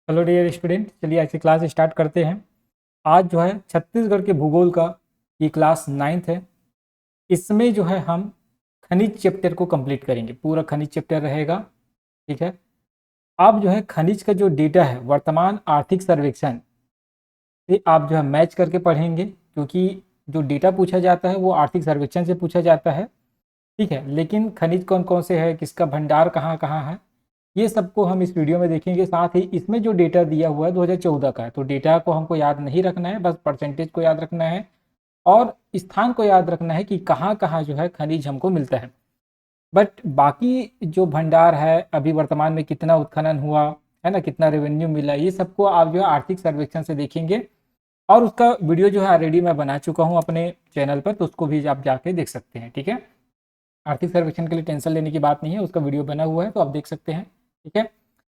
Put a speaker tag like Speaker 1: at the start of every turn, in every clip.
Speaker 1: Hello dear student, चलिए आज की क्लास स्टार्ट करते हैं। आज जो है छत्तीसगढ़ के भूगोल का ये क्लास 9th है। इसमें जो है हम खनिज चैप्टर को कंप्लीट करेंगे, पूरा खनिज चैप्टर रहेगा। ठीक है। आप जो है खनिज का जो डेटा है वर्तमान आर्थिक सर्वेक्षण से आप जो है मैच करके पढ़ेंगे, क्योंकि जो डेटा पूछा जाता है वो आर्थिक सर्वेक्षण से पूछा जाता है। ठीक है, लेकिन खनिज कौन कौन से है, किसका भंडार कहाँ कहाँ है, ये सबको हम इस वीडियो में देखेंगे। साथ ही इसमें जो डेटा दिया हुआ है 2014 का है, तो डेटा को हमको याद नहीं रखना है, बस परसेंटेज को याद रखना है और स्थान को याद रखना है कि कहाँ कहाँ जो है खनिज हमको मिलता है। बट बाकी जो भंडार है, अभी वर्तमान में कितना उत्खनन हुआ है ना, कितना रेवेन्यू मिला, ये सबको आप जो है आर्थिक सर्वेक्षण से देखेंगे। और उसका वीडियो जो है ऑलरेडी मैं बना चुका हूँ अपने चैनल पर, तो उसको भी आप जाके देख सकते हैं। ठीक है, आर्थिक सर्वेक्षण के लिए टेंशन लेने की बात नहीं है, उसका वीडियो बना हुआ है तो आप देख सकते हैं। ठीक है,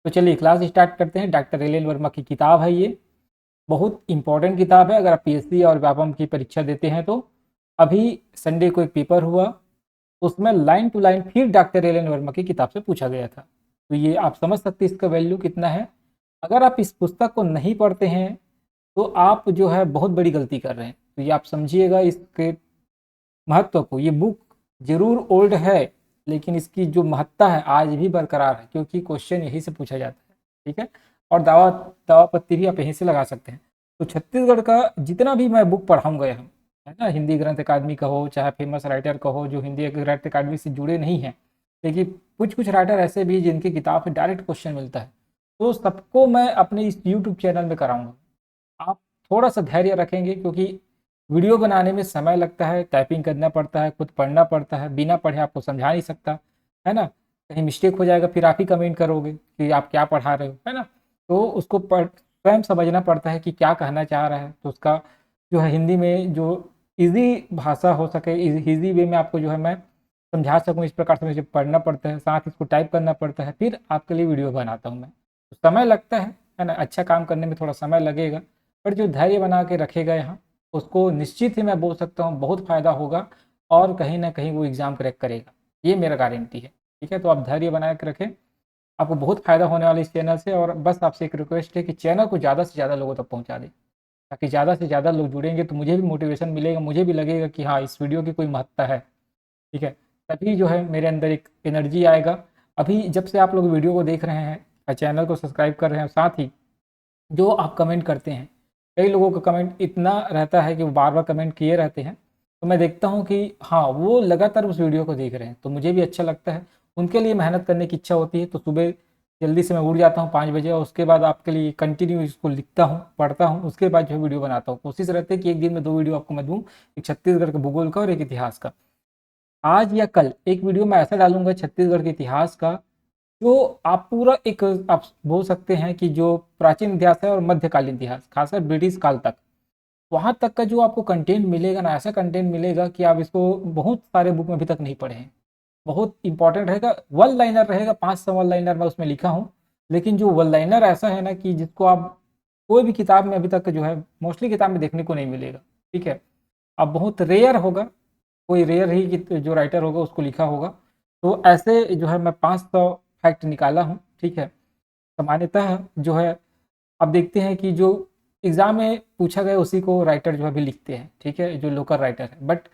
Speaker 1: तो चलिए क्लास स्टार्ट करते हैं। डॉक्टर एल वर्मा की किताब है ये, बहुत इंपॉर्टेंट किताब है अगर आप पीएससी और व्यापम की परीक्षा देते हैं तो। अभी संडे को एक पेपर हुआ, उसमें लाइन टू लाइन फिर डॉक्टर एल वर्मा की किताब से पूछा गया था। तो ये आप समझ सकते हैं इसका वैल्यू कितना है। अगर आप इस पुस्तक को नहीं पढ़ते हैं तो आप जो है बहुत बड़ी गलती कर रहे हैं। तो ये आप समझिएगा इसके महत्व को। ये बुक जरूर ओल्ड है, लेकिन इसकी जो महत्ता है आज भी बरकरार है, क्योंकि क्वेश्चन यही से पूछा जाता है। ठीक है, और दावा दावा पत्ती भी आप यहीं से लगा सकते हैं। तो छत्तीसगढ़ का जितना भी मैं बुक पढ़ाऊंगा यहाँ, है ना, हिंदी ग्रंथ अकादमी का हो चाहे फेमस राइटर का हो जो हिंदी ग्रंथ अकादमी से जुड़े नहीं हैं, लेकिन कुछ कुछ राइटर ऐसे भी जिनकी किताब से डायरेक्ट क्वेश्चन मिलता है, तो सबको मैं अपने इस यूट्यूब चैनल में कराऊंगा। आप थोड़ा सा धैर्य रखेंगे, क्योंकि वीडियो बनाने में समय लगता है, टाइपिंग करना पड़ता है, खुद पढ़ना पड़ता है, बिना पढ़े आपको समझा नहीं सकता, है ना। कहीं मिस्टेक हो जाएगा फिर आप ही कमेंट करोगे कि आप क्या पढ़ा रहे हो, है ना। तो उसको पढ़ स्वयं समझना पड़ता है कि क्या कहना चाह रहा है, तो उसका जो है हिंदी में जो इजी भाषा हो सके, इजी वे में आपको जो है मैं समझा सकूँ, इस प्रकार से मुझे पढ़ना पड़ता है, साथ इसको टाइप करना पड़ता है, फिर आपके लिए वीडियो बनाता हूँ मैं। तो समय लगता है ना, अच्छा काम करने में थोड़ा समय लगेगा, पर जो धैर्य बना के रखेगा यहाँ, उसको निश्चित ही मैं बोल सकता हूँ बहुत फ़ायदा होगा और कहीं ना कहीं वो एग्ज़ाम क्रैक करेगा, ये मेरा गारंटी है। ठीक है, तो आप धैर्य बना के रखें, आपको बहुत फ़ायदा होने वाला इस चैनल से। और बस आपसे एक रिक्वेस्ट है कि चैनल को ज़्यादा से ज़्यादा लोगों तक पहुँचा दें, ताकि ज़्यादा से ज़्यादा लोग जुड़ेंगे तो मुझे भी मोटिवेशन मिलेगा, मुझे भी लगेगा कि हाँ इस वीडियो की कोई महत्ता है। ठीक है, तभी जो है मेरे अंदर एक एनर्जी आएगा। अभी जब से आप लोग वीडियो को देख रहे हैं, चैनल को सब्सक्राइब कर रहे हैं, साथ ही जो आप कमेंट करते हैं, कई लोगों का कमेंट इतना रहता है कि वो बार बार कमेंट किए रहते हैं, तो मैं देखता हूँ कि हाँ वो लगातार उस वीडियो को देख रहे हैं, तो मुझे भी अच्छा लगता है, उनके लिए मेहनत करने की इच्छा होती है। तो सुबह जल्दी से मैं उठ जाता हूँ 5 बजे, और उसके बाद आपके लिए कंटिन्यू इसको लिखता हूँ, पढ़ता हूँ, उसके बाद जो वीडियो बनाता हूँ। कोशिश रहती है कि एक दिन में 2 वीडियो आपको मैं दूँ, एक छत्तीसगढ़ के भूगोल का और एक इतिहास का। आज या कल एक वीडियो मैं ऐसा डालूंगा छत्तीसगढ़ के इतिहास का, जो आप पूरा एक आप बोल सकते हैं कि जो प्राचीन इतिहास है और मध्यकालीन इतिहास, खासकर ब्रिटिश काल तक, वहाँ तक का जो आपको कंटेंट मिलेगा ना, ऐसा कंटेंट मिलेगा कि आप इसको बहुत सारे बुक में अभी तक नहीं पढ़े हैं। बहुत इंपॉर्टेंट रहेगा, वन लाइनर रहेगा, 5 वन लाइनर मैं उसमें लिखा हूँ, लेकिन जो वन लाइनर ऐसा है ना कि जिसको आप कोई भी किताब में अभी तक जो है मोस्टली किताब में देखने को नहीं मिलेगा। ठीक है, अब बहुत रेयर होगा, कोई रेयर ही कि जो राइटर होगा उसको लिखा होगा। तो ऐसे जो है मैं 500 फैक्ट निकाला हूँ। ठीक है, सामान्यतः जो है अब देखते हैं कि जो एग्ज़ाम में पूछा गया उसी को राइटर जो है अभी लिखते हैं। ठीक है, जो लोकल राइटर है, बट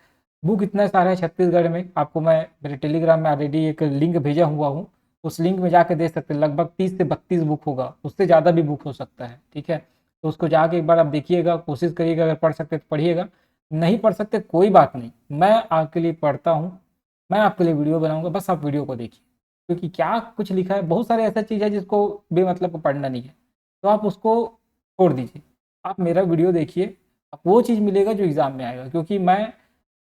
Speaker 1: बुक इतना सारा है छत्तीसगढ़ में, आपको मैं मेरे टेलीग्राम में ऑलरेडी एक लिंक भेजा हुआ हूँ, उस लिंक में जाके देख सकते हैं। लगभग 30 से 32 बुक होगा, उससे ज़्यादा भी बुक हो सकता है। ठीक है, तो उसको जाके एक बार आप देखिएगा, कोशिश करिएगा, अगर पढ़ सकते तो पढ़िएगा, नहीं पढ़ सकते कोई बात नहीं, मैं आपके लिए पढ़ता हूँ, मैं आपके लिए वीडियो बनाऊंगा, बस आप वीडियो को देखिए। क्योंकि क्या कुछ लिखा है, बहुत सारे ऐसा चीज़ है जिसको बेमतलब को पढ़ना नहीं है, तो आप उसको छोड़ दीजिए, आप मेरा वीडियो देखिए, आपको वो चीज़ मिलेगा जो एग्ज़ाम में आएगा। क्योंकि मैं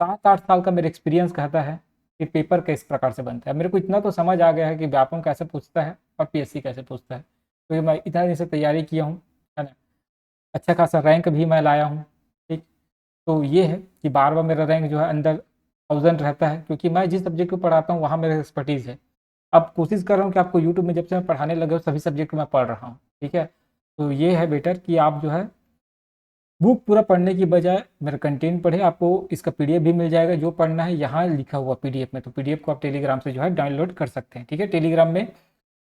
Speaker 1: 7-8 साल का मेरा एक्सपीरियंस कहता है कि पेपर किस प्रकार से बनता है। मेरे को इतना तो समझ आ गया है कि व्यापम कैसे पूछता है और पीएससी कैसे पूछता है, क्योंकि मैं इतना दिन से तैयारी किया हूँ, है ना। अच्छा खासा रैंक भी मैं लाया हूँ। ठीक, तो ये है कि बार बार मेरा रैंक जो है अंडर 1000 रहता है, क्योंकि मैं जिस सब्जेक्ट को पढ़ाता हूँ वहाँ मेरा एक्सपर्टीज़ है। अब कोशिश कर रहा हूँ कि आपको यूट्यूब में जब से मैं पढ़ाने लगा हूँ सभी सब्जेक्ट को मैं पढ़ रहा हूँ। ठीक है, तो ये है बेटर कि आप जो है बुक पूरा पढ़ने की बजाय मेरा कंटेंट पढ़े। आपको इसका पीडीएफ भी मिल जाएगा, जो पढ़ना है यहाँ लिखा हुआ पीडीएफ में, तो पीडीएफ को आप टेलीग्राम से जो है डाउनलोड कर सकते हैं। ठीक है, टेलीग्राम में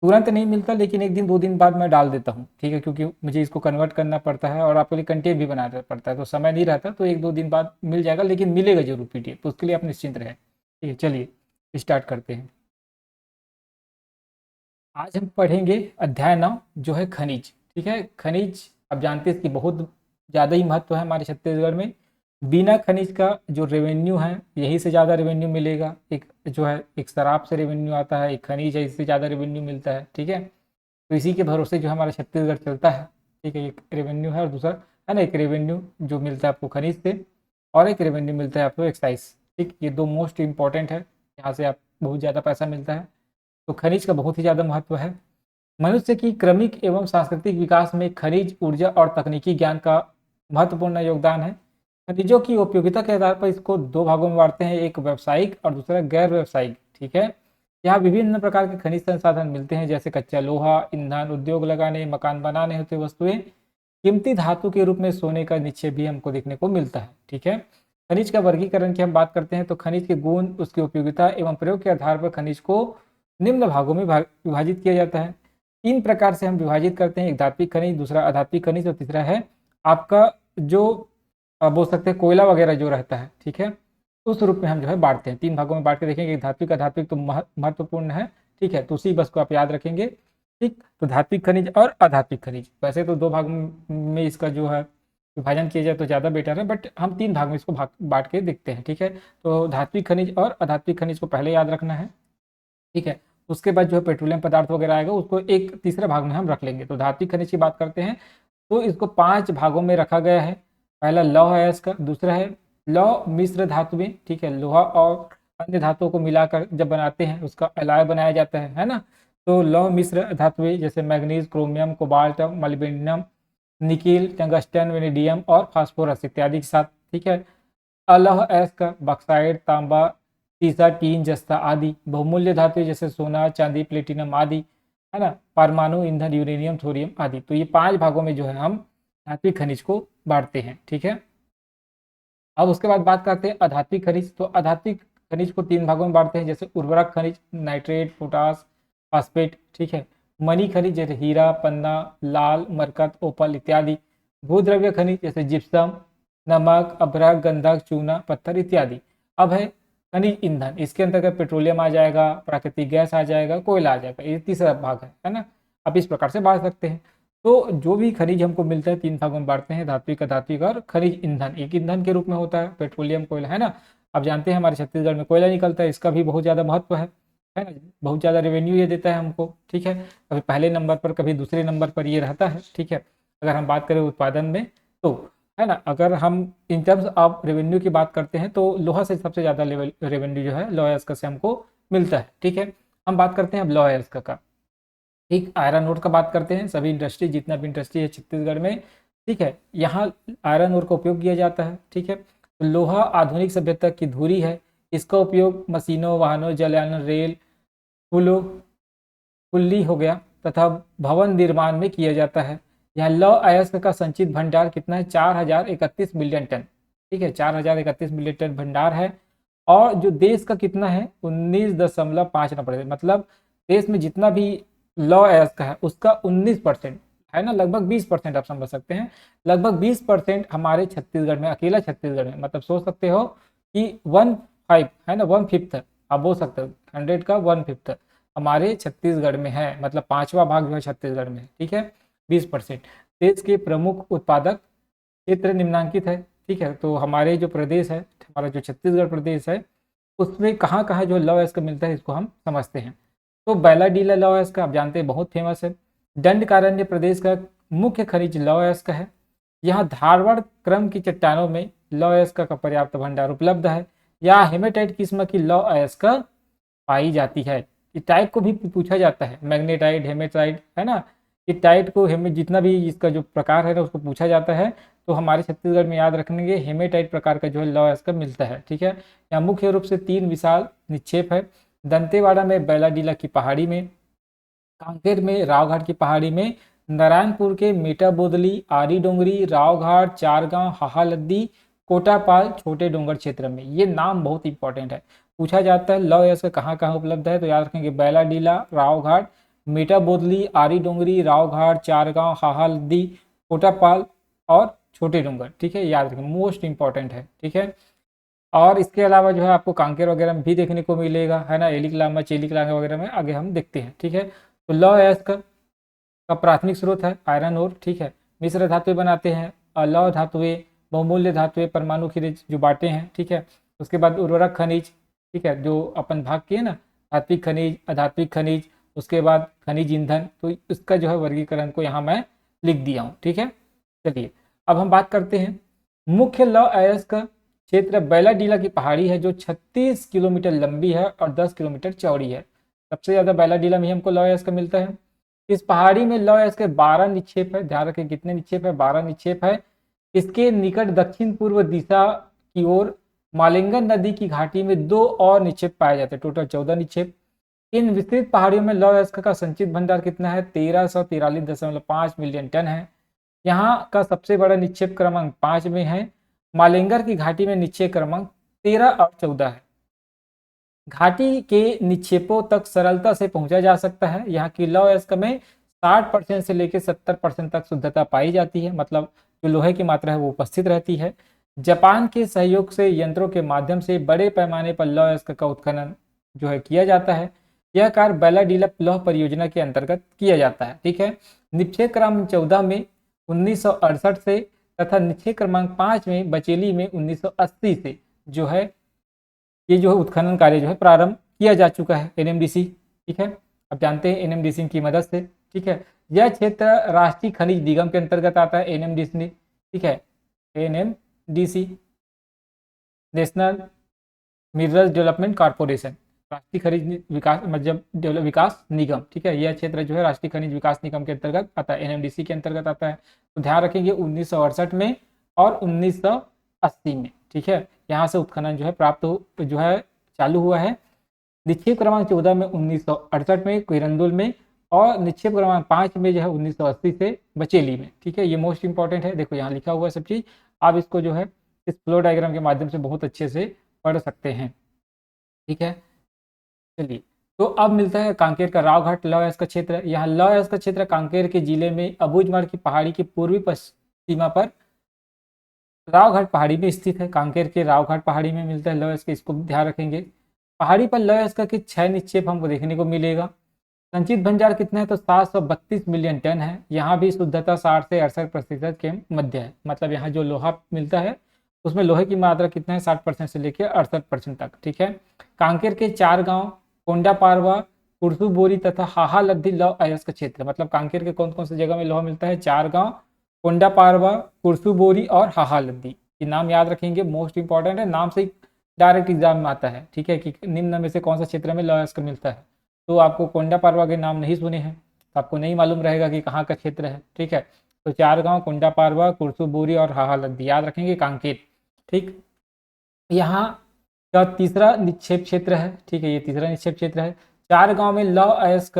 Speaker 1: तुरंत नहीं मिलता, लेकिन 1 दिन 2 दिन बाद मैं डाल देता हूँ, ठीक है, क्योंकि मुझे इसको कन्वर्ट करना पड़ता है और आपके लिए कंटेंट भी बनाना पड़ता है, तो समय नहीं रहता, तो 1 2 दिन बाद मिल जाएगा, लेकिन मिलेगा जरूर पीडीएफ, तो उसके लिए आप निश्चिंत रहें। ठीक है, चलिए स्टार्ट करते हैं। आज हम पढ़ेंगे अध्याय 9 जो है खनिज। ठीक है, खनिज आप जानते हैं इसकी बहुत ज़्यादा ही महत्व है हमारे छत्तीसगढ़ में। बिना खनिज का जो रेवेन्यू है यही से ज़्यादा रेवेन्यू मिलेगा। एक जो है एक शराब से रेवेन्यू आता है, एक खनिज है, इससे ज़्यादा रेवेन्यू मिलता है। ठीक है, तो इसी के भरोसे जो हमारा छत्तीसगढ़ चलता है। ठीक है, एक रेवेन्यू है और दूसरा है ना, एक रेवेन्यू जो मिलता है आपको खनिज से और एक रेवेन्यू मिलता है आपको एक्साइज। ठीक, ये दो मोस्ट इंपॉर्टेंट है, यहाँ से आप बहुत ज़्यादा पैसा मिलता है। तो खनिज का बहुत ही ज़्यादा महत्व है। मनुष्य की क्रमिक एवं सांस्कृतिक विकास में खनिज ऊर्जा और तकनीकी ज्ञान का महत्वपूर्ण योगदान है। खनिजों की उपयोगिता के आधार पर इसको दो भागों में बांटते हैं, एक व्यावसायिक और दूसरा गैर व्यावसायिक। ठीक है, यहाँ विभिन्न प्रकार के खनिज संसाधन मिलते हैं, जैसे कच्चा लोहा, ईंधन, उद्योग लगाने, मकान बनाने हेतु वस्तुएं, कीमती धातु के रूप में सोने का निक्षेप भी हमको देखने को मिलता है। ठीक है, खनिज का वर्गीकरण की हम बात करते हैं तो खनिज के गुण, उसकी उपयोगिता एवं प्रयोग के आधार पर खनिज को निम्न भागों में विभाजित किया जाता है। 3 प्रकार से हम विभाजित करते हैं, एक धात्विक खनिज, दूसरा अधात्विक खनिज और तीसरा है आपका जो बोल सकते हैं कोयला वगैरह जो रहता है। ठीक है, उस रूप में हम जो है बांटते हैं, 3 भागों में बांट के देखेंगे, धात्विक अधात्विक तो महत्वपूर्ण है। ठीक है, तो उसी बस को आप याद रखेंगे। ठीक, तो धात्विक खनिज और अधात्विक खनिज, वैसे तो 2 भाग में इसका जो है विभाजन किया जाए तो ज़्यादा बेटर है, बट हम 3 भाग में इसको बांट के देखते हैं। ठीक है, तो धात्विक खनिज और अधात्विक खनिज को पहले याद रखना है। ठीक है, उसके बाद जो है पेट्रोलियम पदार्थ वगैरह आएगा, उसको एक तीसरे भाग में हम रख लेंगे। तो धात्विक खनिज की बात करते हैं तो इसको 5 भागों में रखा गया है। पहला लौह है इसका, दूसरा है लौह मिश्र धातुएं। ठीक है, लोहा और अन्य धातुओं को मिलाकर जब बनाते हैं उसका एलॉय बनाया जाता है ना। तो लौह मिश्र धातुएं जैसे manganese, chromium, cobalt, molybdenum, nickel, tungsten, vanadium और फास्फोरस इत्यादि के साथ। ठीक है, अलौह का बक्साइड, तांबा, सीसा, टीन, जस्ता आदि। बहुमूल्य धातु जैसे सोना, चांदी, प्लेटिनम आदि, है ना, परमाणु ईंधन, यूरेनियम, थोरियम आदि। तो ये 5 भागों में जो है हम धात्विक खनिज को बांटते हैं। ठीक है, अब उसके बाद बात करते हैं अधात्विक खनिज। तो अधात्विक खनिज को 3 भागों में बांटते हैं, जैसे उर्वरक खनिज, नाइट्रेट, पोटास, फास्फेट। ठीक है, मणि खनिज जैसे हीरा, पन्ना, लाल, मरकत, ओपल इत्यादि। भूद्रव्य खनिज जैसे जिप्सम, नमक, अभ्रक, गंधक, चूना, पत्थर इत्यादि। अब है खनिज ईंधन, इसके अंतर्गत पेट्रोलियम आ जाएगा, प्राकृतिक गैस आ जाएगा, कोयला आ जाएगा, ये तीसरा भाग है ना। आप इस प्रकार से बांट सकते हैं। तो जो भी खनिज हमको मिलता है 3 भागों में बांटते हैं, धात्विक, अधात्विक और खनिज ईंधन। एक ईंधन के रूप में होता है पेट्रोलियम, कोयला, है ना। आप जानते हैं हमारे छत्तीसगढ़ में कोयला निकलता है, इसका भी बहुत ज़्यादा महत्व है ना, बहुत ज़्यादा रेवेन्यू ये देता है हमको। ठीक है, कभी पहले नंबर पर कभी दूसरे नंबर पर ये रहता है। ठीक है, अगर हम बात करें उत्पादन में तो, है ना, अगर हम इन टर्म्स ऑफ रेवेन्यू की बात करते हैं तो लोहा से सबसे ज़्यादा लेवल रेवेन्यू जो है लोहा एस्का से हमको मिलता है। ठीक है, हम बात करते हैं अब लोहा एस्का का। ठीक, आयरन ओर का बात करते हैं। सभी इंडस्ट्री, जितना भी इंडस्ट्री है छत्तीसगढ़ में, ठीक है, यहाँ आयरन ओर का उपयोग किया जाता है। ठीक है, तो लोहा आधुनिक सभ्यता की धुरी है। इसका उपयोग मशीनों, वाहनों, जलयान, रेल, पुलों, पुल्ली हो गया तथा भवन निर्माण में किया जाता है। यहाँ लौह अयस्क का संचित भंडार कितना है, 4031 मिलियन टन। ठीक है, 4031 मिलियन टन भंडार है। और जो देश का कितना है 19.5%, मतलब देश में जितना भी लौह अयस्क है उसका 19% है ना, लगभग 20% आप समझ सकते हैं। लगभग 20% हमारे छत्तीसगढ़ में, अकेला छत्तीसगढ़ में, मतलब सोच सकते हो कि 1/5 है ना, 1/5 आप बोल सकते हो, 100 का 1/5 हमारे छत्तीसगढ़ में है, मतलब 5वां भाग जो है छत्तीसगढ़ में। ठीक है, 20%। देश के प्रमुख उत्पादक क्षेत्र निम्नांकित है। ठीक है, तो हमारे जो प्रदेश है, हमारा जो छत्तीसगढ़ प्रदेश है, उसमें कहाँ कहाँ जो लौह अयस्क मिलता है इसको हम समझते हैं। तो बैलाडीला लौह अयस्क आप जानते हैं बहुत फेमस है। दंडकारण्य प्रदेश का मुख्य खनिज लौह अयस्क है। यहाँ धारवाड़ क्रम की चट्टानों में लौह अयस्क का पर्याप्त भंडार उपलब्ध है। यहाँ हेमेटाइट किस्म की लौह अयस्क पाई जाती है। इस टाइप को भी पूछा जाता है, मैग्नेटाइट, हेमेटाइट, है ना। इस टाइप को जितना भी इसका जो प्रकार है ना उसको पूछा जाता है। तो हमारे छत्तीसगढ़ में याद रखेंगे हेमेटाइट प्रकार का जो है लौह अयस्क मिलता है। ठीक है, यहाँ मुख्य रूप से 3 विशाल निक्षेप है। दंतेवाड़ा में बैलाडीला की पहाड़ी में, कांकेर में रावघाट की पहाड़ी में, नारायणपुर के मेटा बोदली, आरी डोंगरी, रावघाट, चारगांव, हाहालद्दी, कोटापाल, छोटे डोंगर क्षेत्र में। ये नाम बहुत इंपॉर्टेंट है, पूछा जाता है लौह अयस्क कहाँ कहाँ उपलब्ध है, तो याद रखेंगे बैलाडीला, रावघाट, मेटा बोदली, आरी डोंगरी, रावघाट, चारगांव, हाहालदी, कोटापाल और छोटे डूंगर। ठीक है, याद रखें, मोस्ट इंपॉर्टेंट है। ठीक है, और इसके अलावा जो है आपको कांकेर वगैरह में भी देखने को मिलेगा, है ना, एलिकलामा, चेलिकलामा वगैरह में आगे हम देखते हैं। ठीक है, तो लौह अयस्क का प्राथमिक स्रोत है आयरन ओर। ठीक है, मिश्र धातुएं बनाते हैं, अलौह धातुएं, बहुमूल्य धातुएं, परमाणु खनिज जो बांटे हैं। ठीक है, उसके बाद उर्वरक खनिज, ठीक है, जो अपन भाग किए ना, धात्विक खनिज, अधात्विक खनिज, उसके बाद खनिज ईंधन, तो इसका जो है वर्गीकरण को यहाँ मैं लिख दिया हूँ। ठीक है, चलिए अब हम बात करते हैं मुख्य लौह अयस्क क्षेत्र बैलाडीला की पहाड़ी है, जो 36 किलोमीटर लंबी है और 10 किलोमीटर चौड़ी है। सबसे ज्यादा बैलाडीला में हमको लौह अयस्क मिलता है। इस पहाड़ी में लौह अयस्क के 12 निक्षेप है। ध्यान रखें कितने निक्षेप है, 12 निक्षेप है। इसके निकट दक्षिण पूर्व दिशा की ओर मालिंगन नदी की घाटी में 2 और निक्षेप पाए जाते हैं, टोटल 14 निक्षेप। इन विस्तृत पहाड़ियों में लौह अयस्क का संचित भंडार कितना है, 1343.5 मिलियन टन है। यहाँ का सबसे बड़ा निक्षेप क्रमांक 5 में है। मालिंगर की घाटी में निक्षेप क्रमांक 13 और 14 है। घाटी के निक्षेपों तक सरलता से पहुंचा जा सकता है। यहाँ की लौह अयस्क में 60% से लेकर 70% तक शुद्धता पाई जाती है, मतलब जो लोहे की मात्रा है वो उपस्थित रहती है। जापान के सहयोग से यंत्रों के माध्यम से बड़े पैमाने पर लौह अयस्क का उत्खनन जो है किया जाता है। यह कार्य बैलाडीला लौह परियोजना के अंतर्गत किया जाता है। ठीक है, निक्षेप क्रमांक 14 में 1968 से तथा निक्षेप क्रमांक 5 में बचेली में 1980 से जो है ये जो है उत्खनन कार्य जो है प्रारंभ किया जा चुका है एनएमडीसी। ठीक है, अब जानते हैं एनएमडीसी की मदद से। ठीक है, यह क्षेत्र राष्ट्रीय खनिज निगम के अंतर्गत आता है, एनएमडीसी। ठीक है, NMDC national minerals development corporation, राष्ट्रीय खनिज विकास मतलब विकास निगम। ठीक है, यह क्षेत्र जो है राष्ट्रीय खनिज विकास निगम के अंतर्गत आता है, एनएमडीसी के अंतर्गत आता है। तो ध्यान रखेंगे 1968 में और 1980 में। ठीक है, यहाँ से उत्खनन जो है प्राप्त जो है चालू हुआ है। निक्षेप क्रमांक 14 में 1968 में किरंदुल में, और निक्षेप क्रमांक 5 में जो है 1980 से बचेली में। ठीक है, ये मोस्ट इंपॉर्टेंट है, देखो यहाँ लिखा हुआ है सब चीज। आप इसको जो है इस फ्लो डायग्राम के माध्यम से बहुत अच्छे से पढ़ सकते हैं। ठीक है, चलिए तो अब मिलता है कांकेर का रावघाट लौह अयस्क क्षेत्र। यहाँ लौह अयस्क क्षेत्र कांकेर के जिले में अबूझमाड़ की पहाड़ी की पूर्वी सीमा पर रावघाट पहाड़ी में स्थित है। कांकेर के रावघाट पहाड़ी में मिलता है लौह अयस्क, इसको ध्यान रखेंगे। पहाड़ी पर लौह अयस्क के 6 निक्षेप हमको देखने को मिलेगा। संचित भंडार कितना है, तो 732 मिलियन टन है। यहाँ भी शुद्धता 60 से 68% के मध्य है, मतलब यहाँ जो लोहा मिलता है उसमें लोहे की मात्रा कितना है, 60% से लेकर 68% तक। ठीक है, कांकेर के 4 गांव कोंडा पारवा, कुर्सू बोरी तथा हाहा लद्दी लौह अयस्क क्षेत्र, मतलब कांकेर के कौन कौन सी जगह में लोहा मिलता है, 4 गांव, कोंडा पारवा, कुर्सू बोरी और हाहा लद्दी। ये नाम याद रखेंगे, मोस्ट इंपॉर्टेंट है, नाम से डायरेक्ट एग्जाम में आता है। ठीक है, कि निम्न में से कौन सा क्षेत्र में लौह अयस्क मिलता है। तो आपको कोंडा पारवा के नाम नहीं सुने हैं तो आपको नहीं मालूम रहेगा कि कहाँ का क्षेत्र है। ठीक है, तो 4 गांव, कोंडा पारवा, कुर्सू बोरी और हाहा लद्दी, याद रखेंगे कांकेर। ठीक, यहाँ का तीसरा निक्षेप क्षेत्र है। ठीक है, ये तीसरा निक्षेप क्षेत्र है। 4 गांव में लौह अयस्क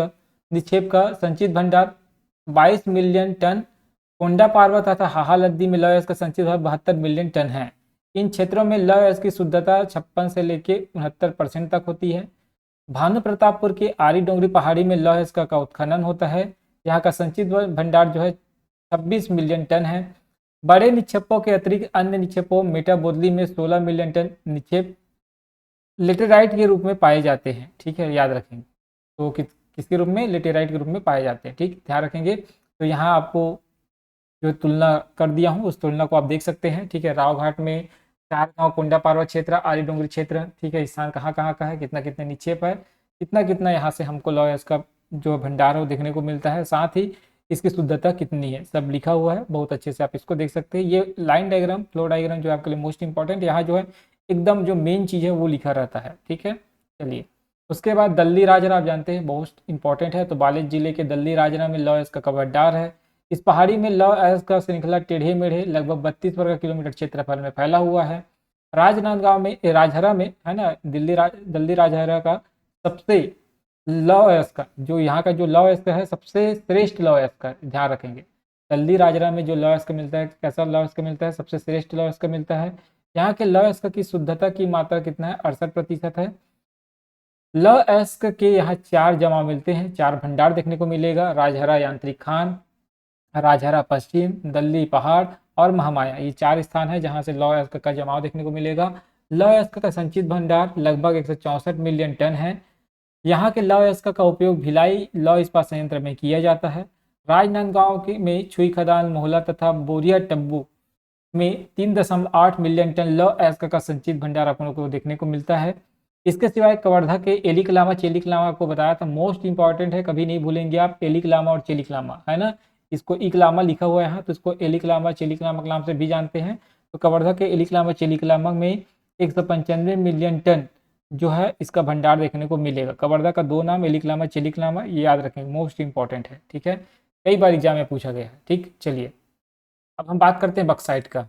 Speaker 1: निक्षेप का संचित भंडार 22 मिलियन टन। कोंडा पारवा तथा हाहा लद्दी में लौह अयस्क का संचित भंडार 72 मिलियन टन है। इन क्षेत्रों में लौह अयस्क की शुद्धता 56 से लेकर 69% तक होती है। भानु प्रतापपुर के आरी डोंगरी पहाड़ी में लौह अयस्क का उत्खनन होता है। यहाँ का संचित भंडार जो है 26 मिलियन टन है। बड़े निक्षेपों के अतिरिक्त अन्य निक्षेपों मेटा बोदली में 16 मिलियन टन निक्षेप लेटेराइट के रूप में पाए जाते हैं। ठीक है, याद रखेंगे। तो किसके रूप में, लेटेराइट के रूप में पाए जाते हैं। ठीक, ध्यान रखेंगे। तो यहाँ आपको जो तुलना कर दिया हूँ उस तुलना को आप देख सकते हैं। ठीक है, रावघाट में 4 गांव, कोंडा पारवा क्षेत्र, आरी डोंगरी क्षेत्र। ठीक है, स्थान कहाँ कहाँ का है, कितना कितना निक्षेप है, कितना कितना यहाँ से हमको लौह अयस्क का जो भंडार है वो देखने को मिलता है, साथ ही इसकी शुद्धता कितनी है, सब लिखा हुआ है। बहुत अच्छे से आप इसको देख सकते हैं। ये लाइन डायग्राम, फ्लो डायग्राम जो आपके लिए मोस्ट इंपॉर्टेंट, यहाँ जो है एकदम जो मेन चीज़ है वो लिखा रहता है। ठीक है, चलिए उसके बाद दल्ली राजरा, आप जानते हैं बहुत इंपॉर्टेंट है। तो बालेज जिले के दल्ली राजरा में लौह अयस्क का भंडार है। इस पहाड़ी में लौह अयस्क का श्रृंखला टेढ़े मेढ़े लगभग 32 वर्ग किलोमीटर क्षेत्रफल में फैला हुआ है। राजनांदगांव में, राजहरा में, है ना, दल्ली राजहरा का सबसे लौह अयस्क का जो यहाँ का जो लौह अयस्क है सबसे श्रेष्ठ लौह अयस्क है, ध्यान रखेंगे। दल्ली राजरा में जो लौह अयस्क मिलता है, कैसा लौह अयस्क मिलता है, सबसे श्रेष्ठ लौह अयस्क मिलता है। यहाँ के लौह अयस्क की शुद्धता की मात्रा कितना है, 68% है। लौह अयस्क के यहाँ 4 जमा मिलते हैं, 4 भंडार देखने को मिलेगा। राजहरा यांत्रिक खान, राजहरा पश्चिम, दल्ली पहाड़ और महामाया, ये 4 स्थान है जहां से लौह अयस्क का जमाव देखने को मिलेगा। लौह अयस्क का संचित भंडार लगभग 164 मिलियन टन है। यहाँ के लौह अयस्क का उपयोग भिलाई लौह इस्पात संयंत्र में किया जाता है। राजनांदगांव के में छुई खदान, मोहला तथा बोरिया टब्बू में 3.8 मिलियन टन लौह अयस्क का संचित भंडार अपन को देखने को मिलता है। इसके सिवाय कवर्धा के एलिकलामा चेलिकलामा आपको बताया था, मोस्ट इंपॉर्टेंट है, कभी नहीं भूलेंगे आप, एलिकलामा और चेलिकलामा है ना, इसको इकलामा लिखा हुआ है यहाँ, तो इसको एलिकलामा चेलिकलामा के नाम से भी जानते हैं। तो कवर्धा के एलिकलामा चेलिकलामा में 195 मिलियन टन जो है इसका भंडार देखने को मिलेगा। कवर्धा का 2 नाम एलिकलामा चेलिकलामा, ये याद रखेंगे, मोस्ट इंपॉर्टेंट है, ठीक है, कई बार एग्जाम में पूछा गया है। ठीक, चलिए अब हम बात करते हैं बक्साइट का।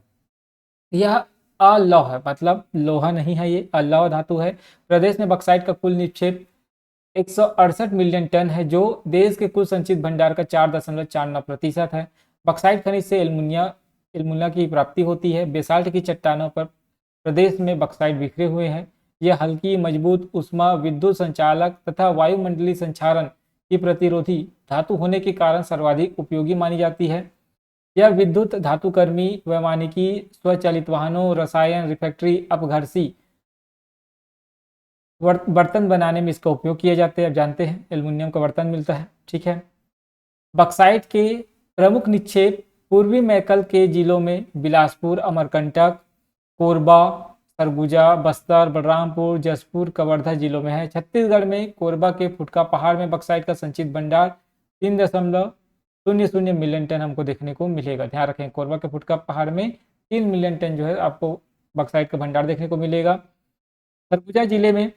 Speaker 1: यह अलौह है, मतलब लोहा नहीं है, ये अलौह धातु है। प्रदेश में बक्साइट का कुल निक्षेप 168 मिलियन टन है, जो देश के कुल संचित भंडार का 4.49% है। बक्साइट खनिज से एल्युमिनियम की प्राप्ति होती है। बेसाल्ट की चट्टानों पर प्रदेश में बक्साइट बिखरे हुए हैं। यह हल्की, मजबूत, उष्मा विद्युत संचालक तथा वायुमंडलीय संक्षारण की प्रतिरोधी धातु होने के कारण सर्वाधिक उपयोगी मानी जाती है। यह विद्युत धातुकर्मी, वैमानिकी, स्वचालित वाहनों, रसायन, रिफैक्ट्री, अपघर्षी बर्तन बनाने में इसका उपयोग किया जाता है। अब जानते हैं एल्युमिनियम का बर्तन मिलता है, ठीक है। बक्साइट के प्रमुख निक्षेप पूर्वी मैकल के जिलों में बिलासपुर, अमरकंटक, कोरबा, सरगुजा, बस्तर, बलरामपुर, जसपुर, कवर्धा जिलों में है। छत्तीसगढ़ में कोरबा के फुटका पहाड़ में बक्साइट का संचित भंडार 3.00 मिलियन टन हमको देखने को मिलेगा। ध्यान रखें, कोरबा के फुटका पहाड़ में 3 मिलियन टन जो है आपको बक्साइट का भंडार देखने को मिलेगा। सरगुजा जिले में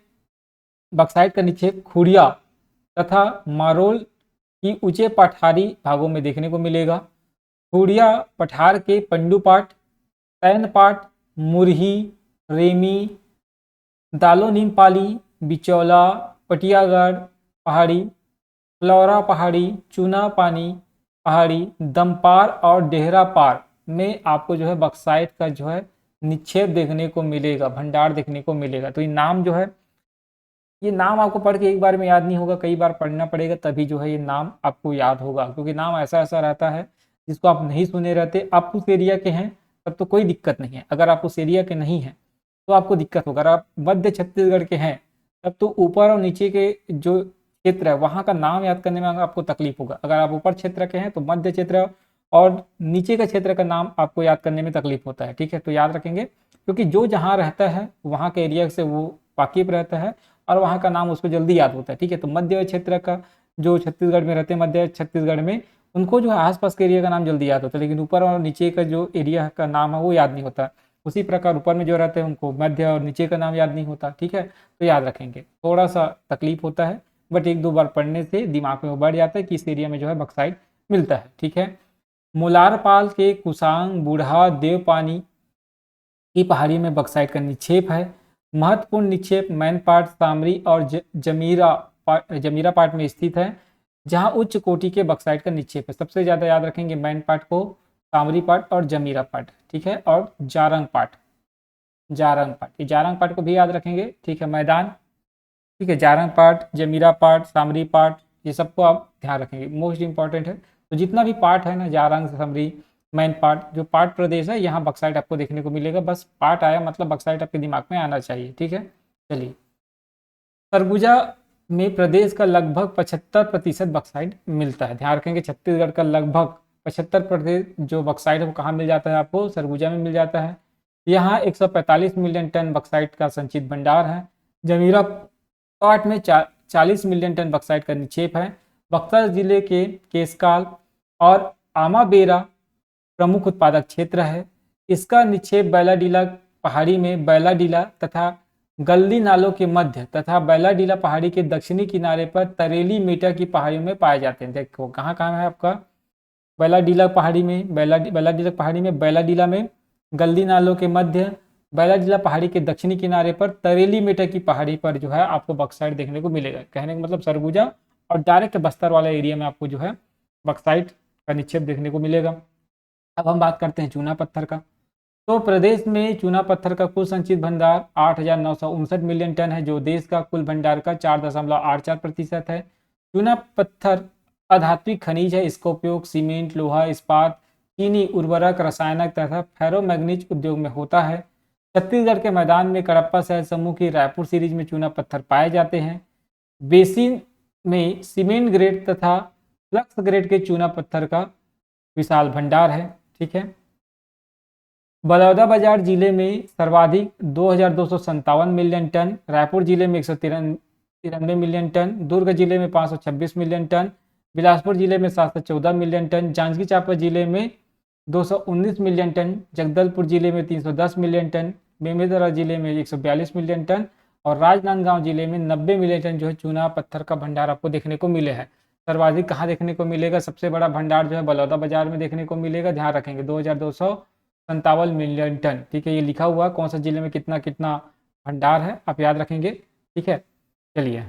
Speaker 1: बक्साइट का निक्षेप खुड़िया तथा मारोल की ऊंचे पठारी भागों में देखने को मिलेगा। खुड़िया पठार के पंडुपाट, तैनपाट, मुरही, रेमी, दालो नीमपाली, बिचौला, पटियागढ़ पहाड़ी, फ्लौरा पहाड़ी, चूना पानी पहाड़ी, दमपार और डेहरा पार में आपको जो है बक्साइट का जो है निक्षेप देखने को मिलेगा, भंडार देखने को मिलेगा। तो ये नाम जो है, ये नाम आपको पढ़ के एक बार में याद नहीं होगा, कई बार पढ़ना पड़ेगा, तभी जो है ये नाम आपको याद होगा, क्योंकि नाम ऐसा ऐसा रहता है जिसको आप नहीं सुने रहते। आप उस एरिया के हैं तब तो कोई दिक्कत नहीं है, अगर आप उस एरिया के नहीं हैं तो आपको दिक्कत होगा। अगर आप मध्य छत्तीसगढ़ के हैं तब तो ऊपर और नीचे के जो क्षेत्र है वहाँ का नाम याद करने में आपको तकलीफ होगा। अगर आप ऊपर क्षेत्र के हैं तो मध्य क्षेत्र और नीचे का क्षेत्र का नाम आपको याद करने में तकलीफ होता है, ठीक है। तो याद रखेंगे, क्योंकि जो जहाँ रहता है वहाँ के एरिया से वो वाकिफ रहता है और वहाँ का नाम उसको जल्दी याद होता है, ठीक है। तो मध्य क्षेत्र का जो छत्तीसगढ़ में रहते हैं, मध्य छत्तीसगढ़ में, उनको जो है आसपास के एरिया का नाम जल्दी याद होता है, लेकिन ऊपर और नीचे का जो एरिया का नाम है वो याद नहीं होता। उसी प्रकार ऊपर में जो रहते हैं उनको मध्य और नीचे का नाम याद नहीं होता, ठीक है। तो याद रखेंगे, थोड़ा सा तकलीफ होता है, बट 1-2 बार पढ़ने से दिमाग में वो बढ़ जाता है कि इस एरिया में जो है बक्साइट मिलता है, ठीक है। मुलारपाल के कुसांग, बूढ़ा, देवपानी की पहाड़ी में बक्साइट का निक्षेप है। महत्वपूर्ण निक्षेप मैनपाट, सामरी और जमीरा पाट में स्थित है, जहां उच्च कोटि के बक्साइट का निक्षेप है। सबसे ज्यादा याद रखेंगे मैनपाट को, सामरी पाट और जमीरा पाट, ठीक है, और जारंग पाट, ये जारंग पाट को भी याद रखेंगे, ठीक है। मैदान, ठीक है, जारंग पाट, जमीरा पाट, सामरी पाट, ये सबको आप ध्यान रखेंगे, मोस्ट इंपॉर्टेंट है। तो जितना भी पार्ट है ना, जारंग, सामरी, मैन पार्ट, जो पार्ट प्रदेश है, यहाँ बक्साइट आपको देखने को मिलेगा। बस पार्ट आया मतलब बक्साइट आपके दिमाग में आना चाहिए, ठीक है। चलिए, सरगुजा में प्रदेश का लगभग 75% बक्साइट मिलता है। ध्यान रखेंगे, छत्तीसगढ़ का लगभग 75% जो बक्साइट है वो कहाँ मिल जाता है आपको, सरगुजा में मिल जाता है। यहाँ 145 मिलियन टन बक्साइट का संचित भंडार है। जमीरा पाट में 40 मिलियन टन बक्साइट का निक्षेप है। बक्सर जिले के केसकाल और आमाबेरा प्रमुख उत्पादक क्षेत्र है। इसका निक्षेप बैलाडीला पहाड़ी में बैलाडीला तथा गल्ली नालों के मध्य तथा बैलाडीला पहाड़ी के दक्षिणी किनारे पर तरेली मेटा की पहाड़ियों में पाए जाते हैं। देखो कहाँ कहाँ है आपका, बैलाडीला पहाड़ी में, बैलाडीला पहाड़ी में, बैलाडीला में, गल्ली नालों के मध्य, बैलाडीला पहाड़ी के दक्षिणी किनारे पर तरेली मेटा की पहाड़ी पर जो है आपको बक्साइट देखने को मिलेगा। कहने का मतलब सरगुजा और डायरेक्ट बस्तर वाला एरिया में आपको जो है बक्साइट का निक्षेप देखने को मिलेगा। अब हम बात करते हैं चूना पत्थर का। तो प्रदेश में चूना पत्थर का कुल संचित भंडार 8,959 मिलियन टन है, जो देश का कुल भंडार का 4.84% है। चूना पत्थर अधात्विक खनिज है। इसका उपयोग सीमेंट, लोहा, इस्पात, चीनी, उर्वरक, रसायनक तथा फेरोमैग्नीज उद्योग में होता है। छत्तीसगढ़ के मैदान में कडप्पा शहर समूह की रायपुर सीरीज में चूना पत्थर पाए जाते हैं। बेसिन में सीमेंट ग्रेड तथा फ्लक्स ग्रेड के चूना पत्थर का विशाल भंडार है। ठीक है। बलौदाबाजार जिले में सर्वाधिक 2,257 मिलियन टन, रायपुर जिले में 193 मिलियन टन, दुर्ग जिले में 526 मिलियन टन, बिलासपुर जिले में 714 मिलियन टन, जांजगीर चांपा जिले में 219 मिलियन टन, जगदलपुर जिले में 310 मिलियन टन, बेमेतरा जिले में 142 मिलियन टन और राजनांदगांव जिले में 90 मिलियन टन जो है चूना पत्थर का भंडार आपको देखने को मिले हैं। सर्वाधिक कहाँ देखने को मिलेगा? सबसे बड़ा भंडार जो है बलौदाबाजार में देखने को मिलेगा। ध्यान रखेंगे 2,257 मिलियन टन। ठीक है, ये लिखा हुआ कौन सा जिले में कितना कितना भंडार है, आप याद रखेंगे। ठीक है, चलिए।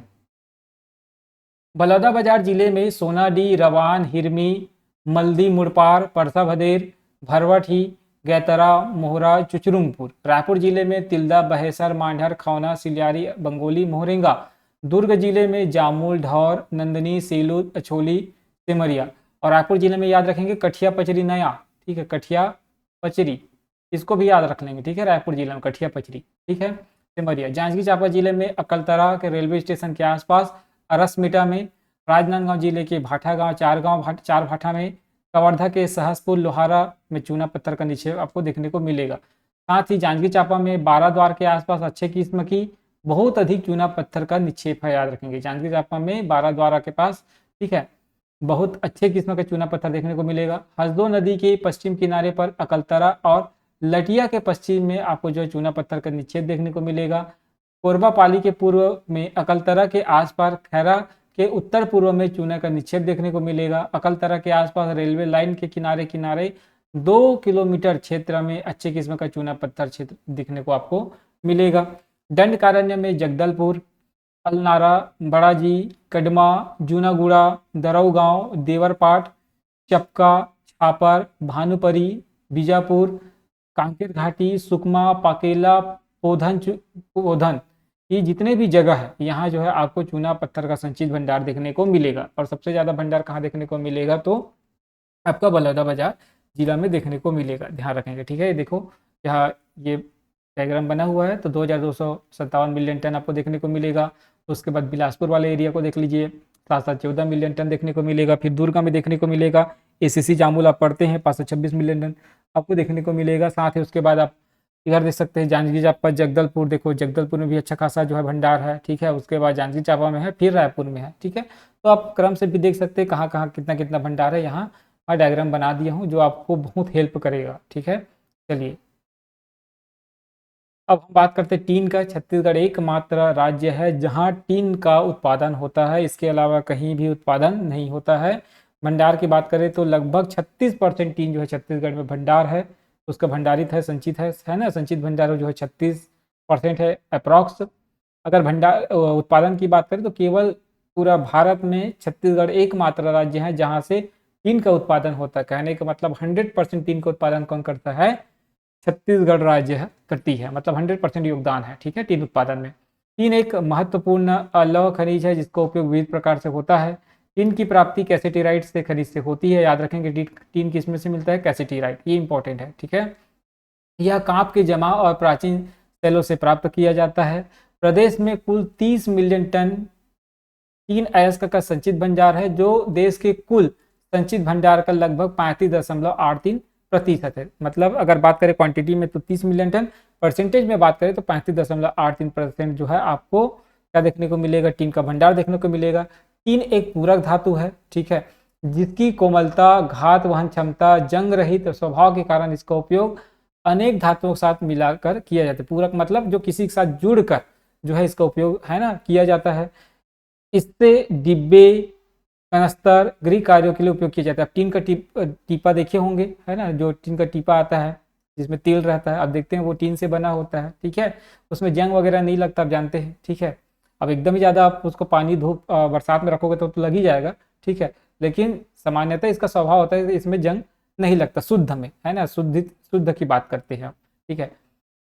Speaker 1: बलौदाबाजार जिले में सोनाडी, रवान, हिरमी, मल्दी, मुड़पार, परसा भदेर, भरवठी, गैतरा, मोहरा, चुचरुंगपुर। रायपुर जिले में तिल्दा, बहेसर, मांढर, खौना, सिलियारी, बंगोली, मोहरेंगा। दुर्ग जिले में जामुल, ढौर, नंदनी, सेलू, अछोली, सिमरिया। और रायपुर जिले में याद रखेंगे कठिया पचरी नया। ठीक है, कठिया पचरी, इसको भी याद रख लेंगे। ठीक है, रायपुर जिले में कठिया पचरी। ठीक है, सिमरिया। जांजगीर चांपा जिले में अकलतरा के रेलवे स्टेशन के आसपास, अरसमिटा में, राजनांदगांव जिले के भाठा गांव, चार भाठा में, कवर्धा के सहसपुर, लोहारा में चूना पत्थर का निक्षेप आपको देखने को मिलेगा। साथ ही जांजगीर चांपा में बाराद्वार के आसपास अच्छे किस्म की बहुत अधिक चूना पत्थर का निक्षेप है, याद रखेंगे। जांजगीर चांपा में बाराद्वार के पास, ठीक है, बहुत अच्छे किस्म का चूना पत्थर देखने को मिलेगा। हसदो नदी के पश्चिम किनारे पर अकलतरा और लटिया के पश्चिम में आपको जो है चूना पत्थर का निक्षेप देखने को मिलेगा। कोरबा पाली के पूर्व में अकलतरा के आसपास, खैरा के उत्तर पूर्व में चूना का निक्षेप देखने को मिलेगा। अकलतरा के आसपास रेलवे लाइन के किनारे किनारे 2 किलोमीटर क्षेत्र में अच्छे किस्म का चूना पत्थर क्षेत्र दिखने को आपको मिलेगा। दंडकारण्य में जगदलपुर, अलनारा, बड़ाजी, कदमा, जूनागुड़ा, दरऊ गांव, देवरपाट, चपका, छापर, भानुपरी, बीजापुर, कांकेर घाटी, सुकमा, पाकेला, पोधन, ये जितने भी जगह है यहाँ जो है आपको चूना पत्थर का संचित भंडार देखने को मिलेगा। और सबसे ज़्यादा भंडार कहाँ देखने को मिलेगा? तो आपका बलौदाबाजार जिला में देखने को मिलेगा। ध्यान रखेंगे। ठीक है, देखो यहाँ ये डायग्राम बना हुआ है। तो 2,257 मिलियन टन आपको देखने को मिलेगा। उसके बाद बिलासपुर वाले एरिया को देख लीजिए, 714 मिलियन टन देखने को मिलेगा। फिर दुर्गा में देखने को मिलेगा, ACC जामुल आप पढ़ते हैं, 526 मिलियन टन आपको देखने को मिलेगा। साथ ही उसके बाद आप इधर देख सकते हैं जांजगीर चांपा, जगदलपुर, देखो जगदलपुर में भी अच्छा खासा जो है भंडार है। ठीक है, उसके बाद जांजगीर चांपा में है, फिर रायपुर में है। ठीक है, तो आप क्रम से भी देख सकते हैं कहाँ कहाँ कितना कितना भंडार है। यहाँ मैं डायग्राम बना दिया हूँ जो आपको बहुत हेल्प करेगा। ठीक है, चलिए अब हम बात करते हैं टीन का। छत्तीसगढ़ एकमात्र राज्य है जहाँ टीन का उत्पादन होता है, इसके अलावा कहीं भी उत्पादन नहीं होता है। भंडार की बात करें तो लगभग 36% टीन जो है छत्तीसगढ़ में भंडार है, उसका भंडारित है, संचित है ना। संचित भंडार जो है 36% है अप्रॉक्स। अगर भंडार उत्पादन की बात करें तो केवल पूरा भारत में छत्तीसगढ़ एकमात्र राज्य है जहाँ से टीन का उत्पादन होता है। कहने का मतलब 100% टीन का उत्पादन कौन करता है? छत्तीसगढ़ राज्य है, करती है, मतलब 100% योगदान है। ठीक है, टीन उत्पादन में। टीन एक महत्वपूर्ण अलौह खनिज है जिसका उपयोग विविध प्रकार से होता है। टीन की प्राप्ति कैसेटीराइट से खनिज से होती है। याद रखेंगे टीन किसमें से मिलता है? कैसेटीराइट, ये इंपॉर्टेंट है। ठीक है, यह कांप के जमा और प्राचीन सेलों से प्राप्त किया जाता है। प्रदेश में कुल 30 मिलियन टन टीन अयस्क का संचित भंडार है, जो देश के कुल संचित भंडार का लगभग 35.83% है। मतलब अगर बात करें क्वांटिटी में तो 30 मिलियन टन, परसेंटेज में बात करें तो 35.83% जो है आपको क्या देखने को मिलेगा? टीन का भंडार देखने को मिलेगा। टीन एक पूरक धातु है, ठीक है, जिसकी कोमलता, घात वहन क्षमता, जंग रहित स्वभाव के कारण इसका उपयोग अनेक धातुओं के साथ मिलाकर किया जाता है। पूरक मतलब जो किसी के साथ जुड़कर जो है इसका उपयोग है ना किया जाता है। इससे डिब्बे, कनस्तर, गृह कार्यों के लिए उपयोग किया जाता है। टीन का टीपा देखे होंगे, है ना, जो टीन का टीपा आता है जिसमें तेल रहता है, आप देखते हैं वो टीन से बना होता है। ठीक है, उसमें जंग वगैरह नहीं लगता, आप जानते हैं। ठीक है, अब एकदम ही ज़्यादा आप उसको पानी धूप बरसात में रखोगे तो लग ही जाएगा। ठीक है, लेकिन सामान्यतः इसका स्वभाव होता है कि इसमें जंग नहीं लगता, शुद्ध में, है ना, शुद्ध की बात करते हैं। ठीक है।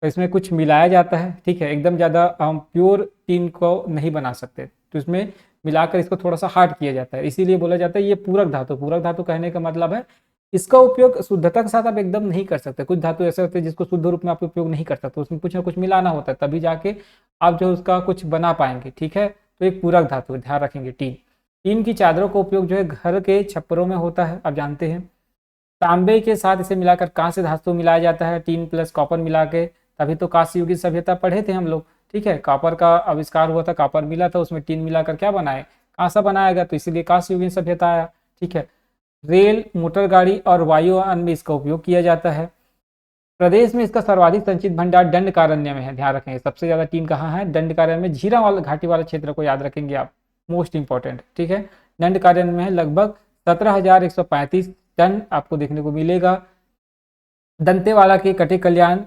Speaker 1: तो इसमें कुछ मिलाया जाता है, ठीक है, एकदम ज़्यादा हम प्योर टीन को नहीं बना सकते, तो इसमें मिलाकर इसको थोड़ा सा हार्ड किया जाता है, इसीलिए बोला जाता है ये पूरक धातु। पूरक धातु कहने का मतलब है इसका उपयोग शुद्धता के साथ आप एकदम नहीं कर सकते। कुछ धातु ऐसे होते हैं जिसको शुद्ध रूप में आप उपयोग नहीं कर सकते, उसमें कुछ ना कुछ मिलाना होता है, तभी जाके आप जो उसका कुछ बना पाएंगे, ठीक है। तो एक पूरक धातु, ध्यान रखेंगे। टीन, टीन की चादरों का उपयोग जो है घर के छप्परों में होता है, आप जानते हैं। तांबे के साथ इसे मिलाकर कांस्य धातु मिलाया जाता है, टीन प्लस कॉपर मिला के, तभी तो कांस्य युग की सभ्यता पढ़े थे हम लोग, ठीक है। कॉपर का आविष्कार हुआ था, कॉपर मिला था, उसमें टीन मिलाकर क्या बनाए, कांसा बनाया गया, तो इसीलिए कांस्य युगीन सभ्यता आया, ठीक है। रेल, मोटर गाड़ी और वायुयान में इसका उपयोग किया जाता है। प्रदेश में इसका सर्वाधिक संचित भंडार दंडकारण्य में है, ध्यान रखेंगे। सबसे ज्यादा टीन कहाँ है, दंडकारण्य में। झीरम वाला घाटी वाले क्षेत्र को याद रखेंगे आप, मोस्ट इंपॉर्टेंट, ठीक है। दंडकारण्य में है, लगभग 17,135 टन आपको देखने को मिलेगा। दंतेवाड़ा के कटे कल्याण,